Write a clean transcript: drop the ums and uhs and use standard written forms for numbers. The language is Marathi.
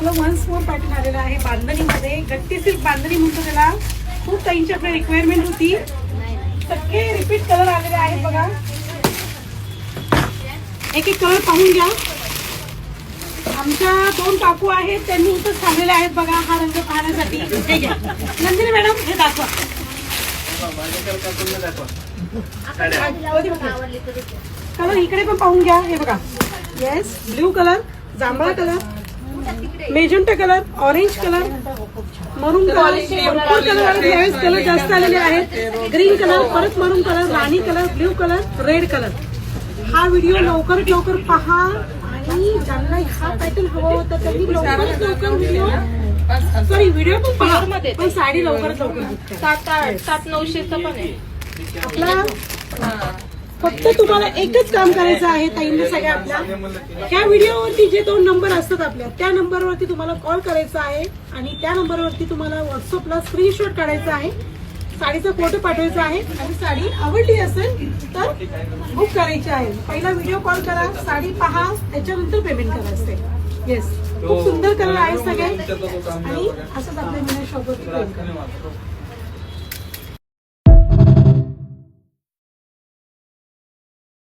आपलं वन्स मोर पॅटर्न आलेलं आहे बांधणीमध्ये. गट्टी सिल्क बांधणी म्हणतो त्याला. खूप ताईंची आपली रिक्वायरमेंट होती. सगळे रिपीट कलर आलेले आहेत बघा. एक एक कलर पाहून घ्या. आमच्या 2 काकू आहेत, त्यांनी इथंच थांबलेले आहेत बघा हा रंग पाहण्यासाठी. हे घ्या नंदिनी मॅडम, हे दाखवा. कलर इकडे पण पाहून घ्या. हे बघा, येस, ब्ल्यू कलर, जांभळा colour, magenta colour, orange colour, maroon colour, purple colour. यावेळेस कलर जास्त आलेले आहेत. ग्रीन कलर, परत मरून कलर, राणी colour, blue colour, red colour. हा व्हिडिओ लवकरात लवकर पहा आणि ज्यांना हा पॅटर्न हवा होता त्यांनी लवकरात लवकर व्हिडिओ पण पहा, पण साडी लवकरात लवकर. 700-900 पण आहे आपला. फक्त तुम्हाला एकच काम करायचं आहे ताईंनी सगळ्या आपल्या. ह्या व्हिडिओवरती जे 2 नंबर असतात आपल्या, त्या नंबरवरती तुम्हाला कॉल करायचा आहे आणि त्या नंबरवरती तुम्हाला व्हॉट्सअपला स्क्रीनशॉट काढायचा आहे, साडीचा फोटो पाठवायचा आहे आणि साडी आवडली असेल तर बुक करायची आहे. पहिला व्हिडिओ कॉल करा, साडी पहा, त्याच्यानंतर पेमेंट करायचं आहे. येस, खूप सुंदर कलर आहे सगळे आणि असंच आपल्या शॉपवरती.